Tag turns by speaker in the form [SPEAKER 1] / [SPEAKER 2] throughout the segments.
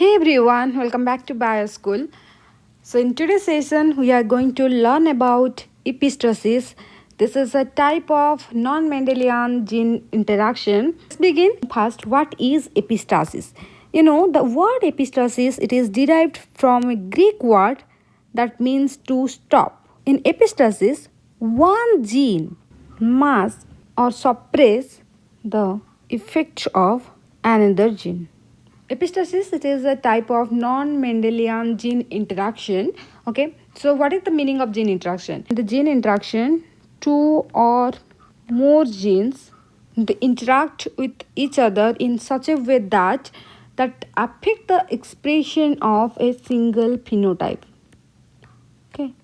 [SPEAKER 1] Hey everyone, welcome back to BioSchool. So in today's session, we are going to learn about epistasis. This is a type of non-Mendelian gene interaction. Let's begin first. What is epistasis? The word epistasis, it is derived from a Greek word that means to stop. In epistasis, one gene must or suppress the effect of another gene. Epistasis, it is a type of non-Mendelian gene interaction. Okay, so what is the meaning of gene interaction? In the gene interaction, two or more genes they interact with each other in such a way that affect the expression of a single phenotype. Okay,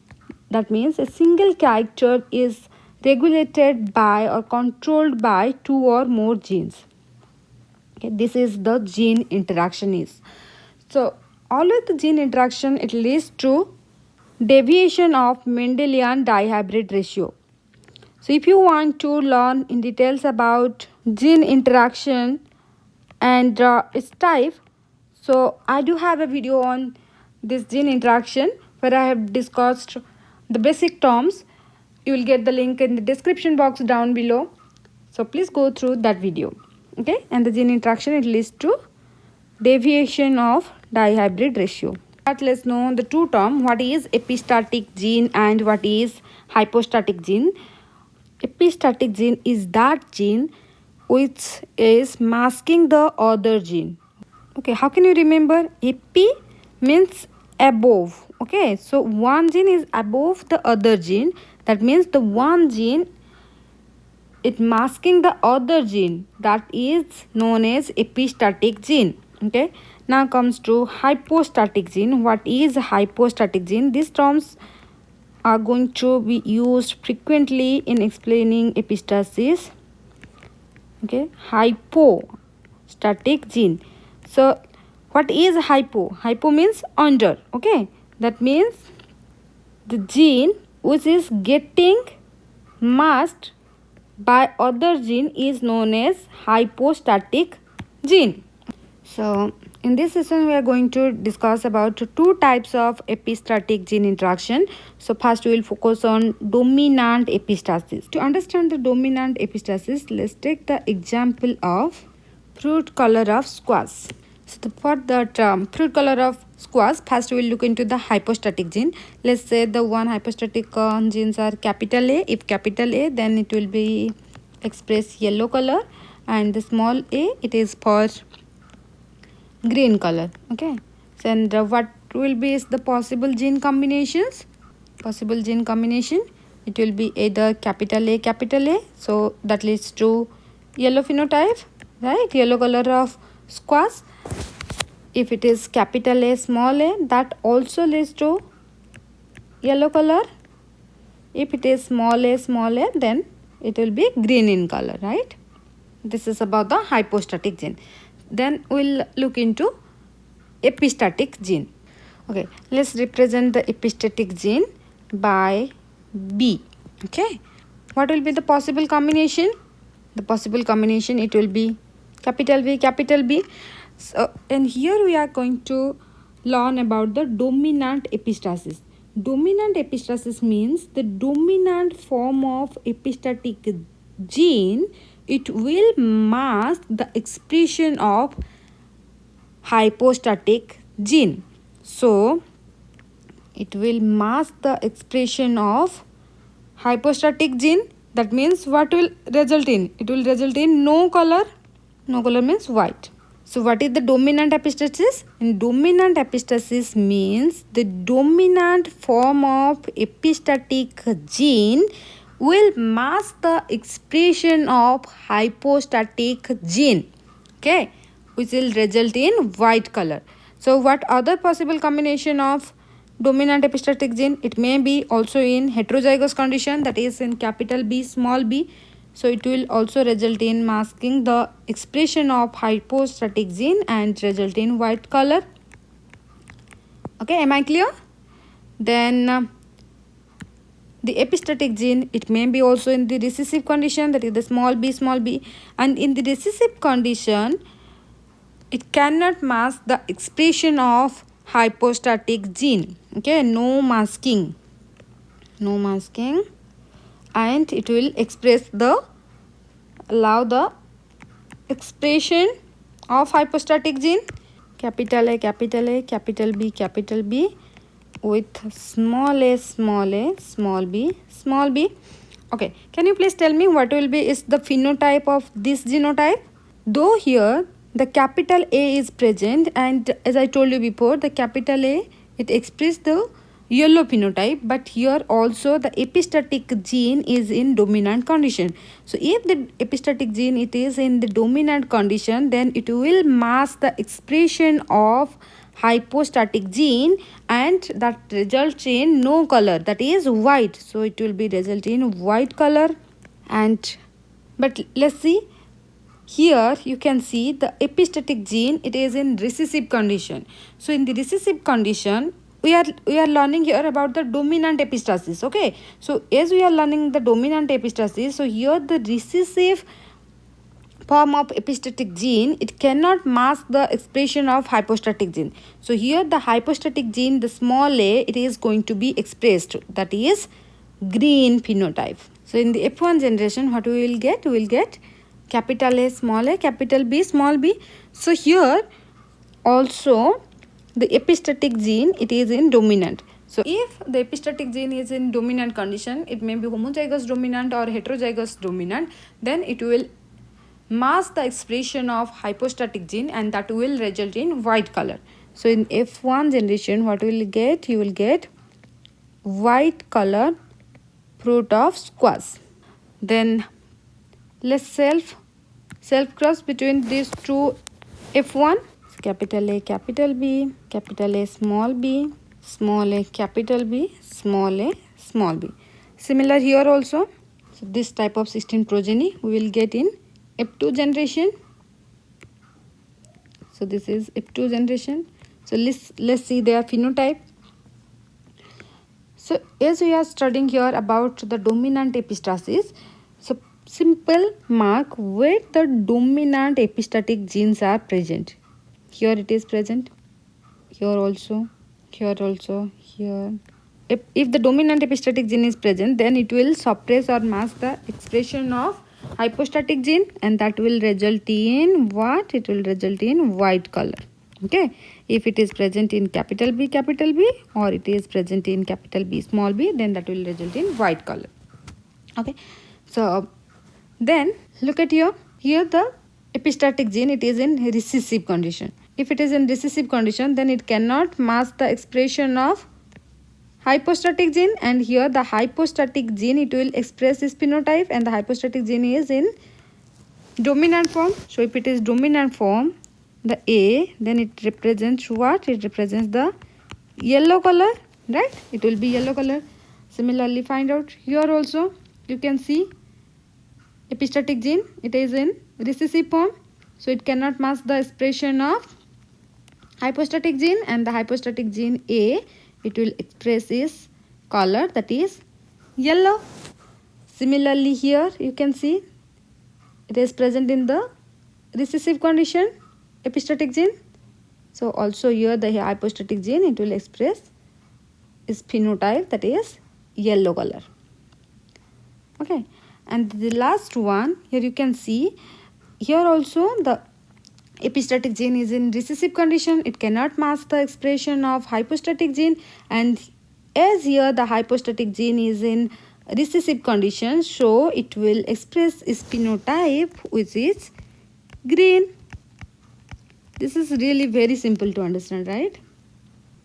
[SPEAKER 1] that means a single character is regulated by or controlled by two or more genes. Okay, this is the gene interaction is. So always the gene interaction, it leads to deviation of Mendelian dihybrid ratio. So if you want to learn in details about gene interaction and its type, so I do have a video on this gene interaction where I have discussed the basic terms. You will get the link in the description box down below. So please go through that video. Okay, and the gene interaction, it leads to deviation of dihybrid ratio. But let's know the two term, what is epistatic gene and what is hypostatic gene. Epistatic gene is that gene which is masking the other gene. Okay, how can you remember? Epi means above. Okay, so one gene is above the other gene. That means the one gene it masking the other gene, that is known as epistatic gene. Okay, now comes to hypostatic gene. What is hypostatic gene? These terms are going to be used frequently in explaining epistasis. Okay, hypostatic gene. So what is hypo means under. Okay, that means the gene which is getting masked by other gene is known as hypostatic gene. So in this session we are going to discuss about two types of epistatic gene interaction. So first we will focus on dominant epistasis. To understand the dominant epistasis, let's take the example of fruit color of squash. So for that fruit color of squash, first we will look into the hypostatic gene. Let's say the one hypostatic genes are capital A. If capital A, then it will be express yellow color, and the small a, it is for green color. Okay, so and what will be is the possible gene combinations? Possible gene combination, it will be either capital A, so that leads to yellow phenotype, right? Yellow color of squash. If it is capital A, small a, that also leads to yellow color. If it is small a, then it will be green in color, right? This is about the hypostatic gene. Then we'll look into epistatic gene. Okay, let's represent the epistatic gene by B. Okay, what will be the possible combination? The possible combination, it will be capital B. So, and here we are going to learn about the dominant epistasis. Dominant epistasis means the dominant form of epistatic gene, it will mask the expression of hypostatic gene. So it will mask the expression of hypostatic gene. That means what will result in? It will result in no color. No color means white. So what is the dominant epistasis? And dominant epistasis means the dominant form of epistatic gene will mask the expression of hypostatic gene. Okay, which will result in white color. So what other possible combination of dominant epistatic gene? It may be also in heterozygous condition, that is in capital B, small b. So it will also result in masking the expression of hypostatic gene and result in white color. Okay, am I clear? Then the epistatic gene, it may be also in the recessive condition, that is the small b, and in the recessive condition it cannot mask the expression of hypostatic gene. Okay, no masking, and it will allow the expression of hypostatic gene. Capital A, capital A, capital B with small a, small b. Okay, can you please tell me what will be is the phenotype of this genotype? Though here the capital A is present, and as I told you before, the capital A, it expresses the yellow phenotype, but here also the epistatic gene is in dominant condition. So if the epistatic gene it is in the dominant condition, then it will mask the expression of hypostatic gene, and that results in no color, that is white. So it will be result in white color. And but let's see, here you can see the epistatic gene, it is in recessive condition. So in the recessive condition, we are learning here about the dominant epistasis. Okay, so as we are learning the dominant epistasis, so here the recessive form of epistatic gene, it cannot mask the expression of hypostatic gene. So here the hypostatic gene, the small a, it is going to be expressed, that is green phenotype. So in the F1 generation, what we will get? We will get capital A, capital B, small b. So here also the epistatic gene, it is in dominant. So if the epistatic gene is in dominant condition, it may be homozygous dominant or heterozygous dominant, then it will mask the expression of hypostatic gene, and that will result in white color. So in F1 generation, what will you get? You will get white color fruit of squash. Then let's self cross between these two F1. Capital A, capital B, capital A, small b, small a, capital B, small a, small b. Similar here also. So this type of cysteine progeny we will get in F2 generation. So this is F2 generation. So let's see their phenotype. So as we are studying here about the dominant epistasis, so simple mark where the dominant epistatic genes are present. Here it is present, here also, here also, here. If the dominant epistatic gene is present, then it will suppress or mask the expression of hypostatic gene, and that will result in what? It will result in white color. Okay, if it is present in capital B, or it is present in capital B, small b, then that will result in white color. Okay, so then look at here the epistatic gene, it is in recessive condition. If it is in recessive condition, then it cannot mask the expression of hypostatic gene, and here the hypostatic gene, it will express this phenotype, and the hypostatic gene is in dominant form. So if it is dominant form, the A, then it represents what? It represents the yellow color, right? It will be yellow color. Similarly, find out here also, you can see epistatic gene, it is in recessive form, so it cannot mask the expression of hypostatic gene, and the hypostatic gene A, it will express its color, that is yellow. Similarly here you can see it is present in the recessive condition epistatic gene. So also here the hypostatic gene, it will express its phenotype, that is yellow color. Okay, and the last one, here you can see, here also the epistatic gene is in recessive condition, it cannot mask the expression of hypostatic gene, and as here the hypostatic gene is in recessive condition, so it will express its phenotype, which is green. This is really very simple to understand, right?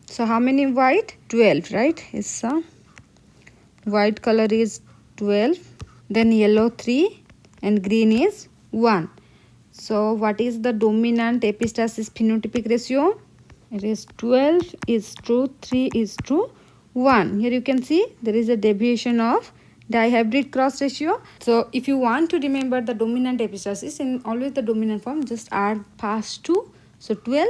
[SPEAKER 1] So how many white? 12, right? It's white color is 12, then yellow 3, and green is 1. So what is the dominant epistasis phenotypic ratio? It is 12 is to 3 is to 1. Here you can see there is a deviation of dihybrid cross ratio. So if you want to remember the dominant epistasis in always the dominant form, just add past 2. So 12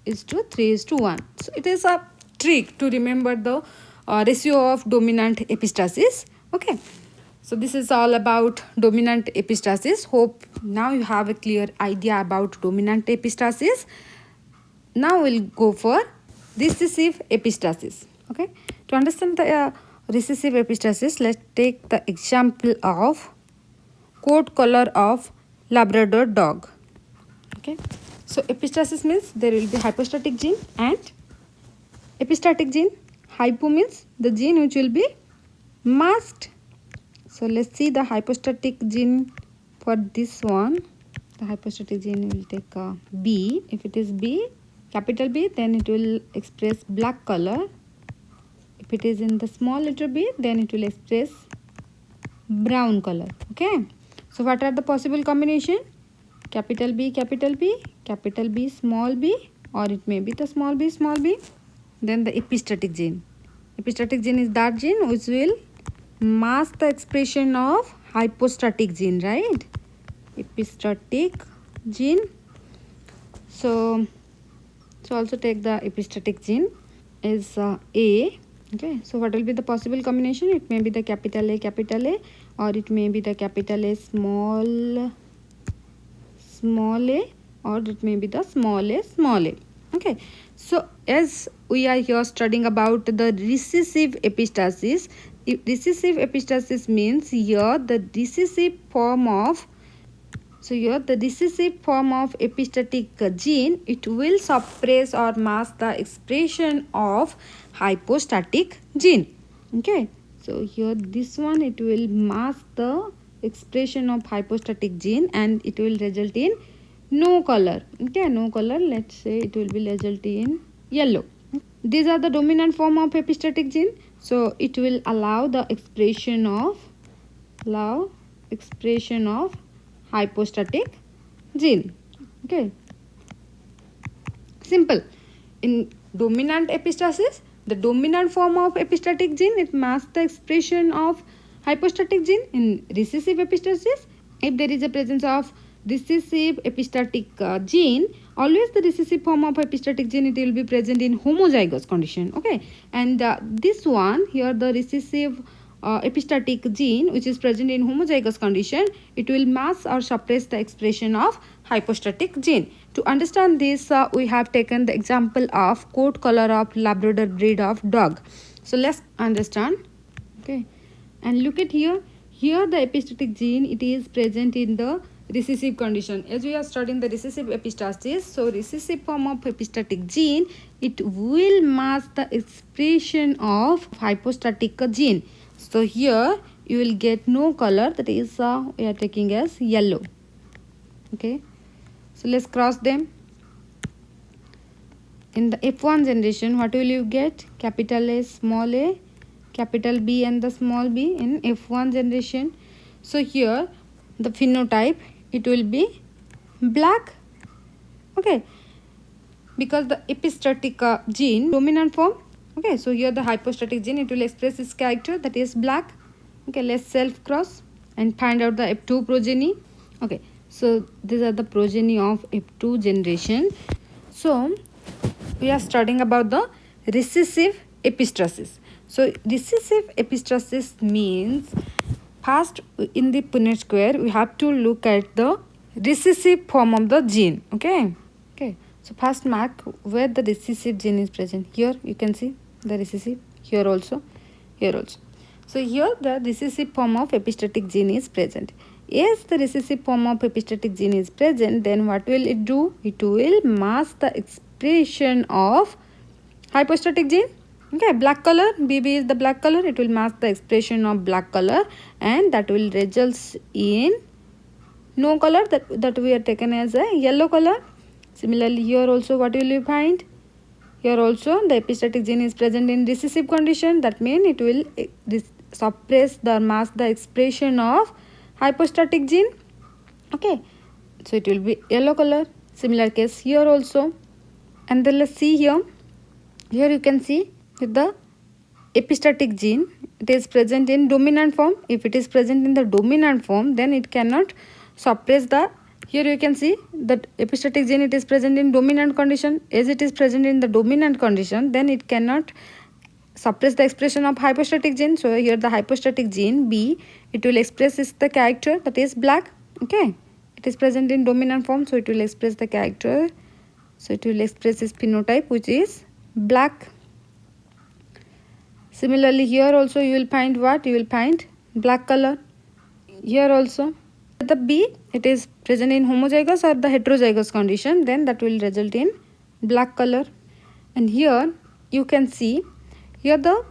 [SPEAKER 1] is to 3 is to 1. So it is a trick to remember the ratio of dominant epistasis. Okay. So this is all about dominant epistasis. Hope now you have a clear idea about dominant epistasis. Now we'll go for recessive epistasis. Okay, to understand the recessive epistasis, let's take the example of coat color of Labrador dog. Okay, so epistasis means there will be hypostatic gene and epistatic gene. Hypo means the gene which will be masked. So let's see the hypostatic gene for this one. The hypostatic gene will take B. If it is B, capital B, then it will express black color. If it is in the small letter b, then it will express brown color. Okay. So what are the possible combination? Capital B, capital B, capital B, small b, or it may be the small b, small b. Then the epistatic gene. Epistatic gene is that gene which will mask the expression of hypostatic gene, right? Epistatic gene. So also take the epistatic gene is A. Okay, so what will be the possible combination? It may be the capital A, or it may be the capital A, small a, or it may be the small a. Okay, so as we are here studying about the recessive epistasis, recessive epistasis means here the recessive form of epistatic gene, it will suppress or mask the expression of hypostatic gene. Okay, so here this one, it will mask the expression of hypostatic gene and it will result in no color. Okay, no color, let's say it will be result in yellow. These are the dominant form of epistatic gene, so it will allow the expression of hypostatic gene. Okay, simple. In dominant epistasis, the dominant form of epistatic gene, it masks the expression of hypostatic gene. In recessive epistasis, if there is a presence of recessive epistatic gene, always the recessive form of epistatic gene, it will be present in homozygous condition. Okay, and this one here, the recessive epistatic gene which is present in homozygous condition, it will mask or suppress the expression of hypostatic gene. To understand this, we have taken the example of coat color of Labrador breed of dog. So let's understand. Okay, and look at here the epistatic gene, it is present in the recessive condition. As we are studying the recessive epistasis, so recessive form of epistatic gene, it will mask the expression of hypostatic gene. So here you will get no color, that is we are taking as yellow. Okay, so let's cross them. In the F1 generation, what will you get? Capital A, small a, capital B and the small b in F1 generation. So here the phenotype, it will be black. Okay, because the epistatic gene dominant form. Okay, so here the hypostatic gene, it will express its character, that is black. Okay, let's self cross and find out the F2 progeny. Okay, so these are the progeny of F2 generation. So we are studying about the recessive epistasis. So recessive epistasis means, first in the Punnett square we have to look at the recessive form of the gene. Okay, so first mark where the recessive gene is present. Here you can see the recessive, here also. So here the recessive form of epistatic gene is present. As the recessive form of epistatic gene is present, then what will it do? It will mask the expression of hypostatic gene. Okay, black color, BB is the black color, it will mask the expression of black color and that will result in no color, that we are taken as a yellow color. Similarly here also what will you find? Here also the epistatic gene is present in recessive condition, that means it will suppress the mask the expression of hypostatic gene. Okay, so it will be yellow color. Similar case here also. And then let's see here you can see the epistatic gene, it is present in dominant form. If it is present in the dominant form, then it cannot suppress the, here you can see that epistatic gene, it is present in dominant condition. As it is present in the dominant condition, then it cannot suppress the expression of hypostatic gene. So here the hypostatic gene B, it will express is the character that is black. Okay, it is present in dominant form, so it will express the character. So it will express its phenotype, which is black. Similarly, here also you will find what? You will find black color. Here also the B, it is present in homozygous or the heterozygous condition, then that will result in black color. And here you can see, here the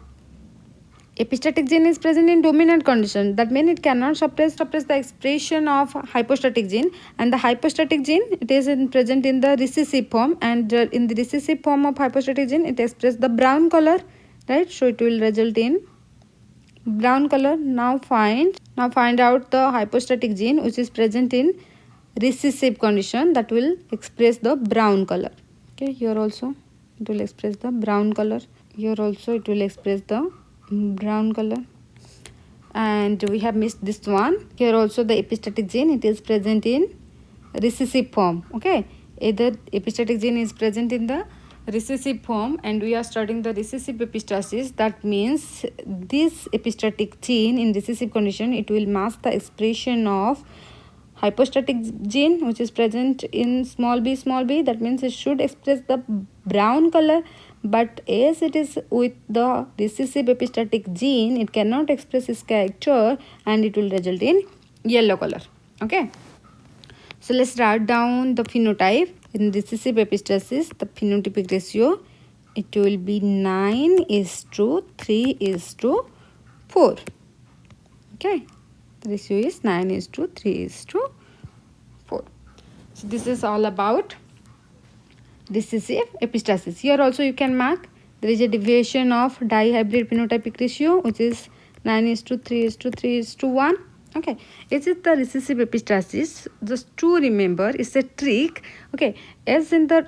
[SPEAKER 1] epistatic gene is present in dominant condition. That means it cannot suppress the expression of hypostatic gene, and the hypostatic gene, it is present in the recessive form, and in the recessive form of hypostatic gene it expresses the brown color, right? So it will result in brown color. Now find out the hypostatic gene which is present in recessive condition, that will express the brown color. Okay, here also it will express the brown color. Here also it will express the brown color. And we have missed this one. Here also the epistatic gene, it is present in recessive form. Okay, either epistatic gene is present in the recessive form, and we are studying the recessive epistasis. That means this epistatic gene in recessive condition, it will mask the expression of hypostatic gene which is present in small b. That means it should express the brown color, but as it is with the recessive epistatic gene, it cannot express its character and it will result in yellow color. Okay, so let's write down the phenotype. In recessive epistasis, the phenotypic ratio, it will be 9:3:4. Okay, the ratio is 9:3:4. So this is all about recessive epistasis. Here also you can mark there is a deviation of dihybrid phenotypic ratio, which is 9:3:3:1. Okay, is it the recessive epistasis? Just to remember, it's a trick. Okay, as in the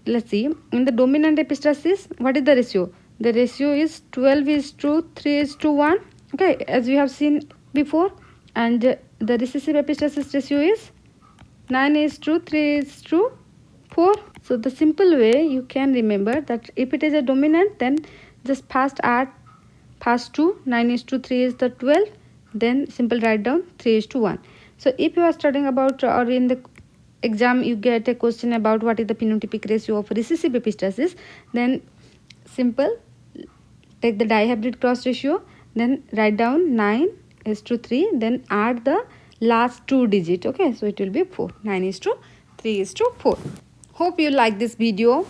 [SPEAKER 1] let's see, in the dominant epistasis, what is the ratio? The ratio is 12:3:1. Okay, as we have seen before. And the recessive epistasis ratio is 9:3:4. So the simple way you can remember that if it is a dominant, then just first add first 2, 9:3 is the 12, then simple write down 3:1. So if you are studying about, or in the exam you get a question about what is the phenotypic ratio of recessive epistasis, then simple take the dihybrid cross ratio, then write down 9:3, then add the last 2 digit. Okay, so it will be 4. 9:3:4. Hope you like this video.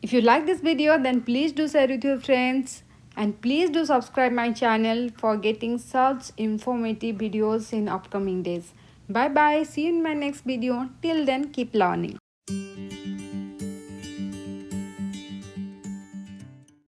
[SPEAKER 1] If you like this video, then please do share with your friends, and please do subscribe my channel for getting such informative videos in upcoming days. Bye bye. See you in my next video. Till then, keep learning.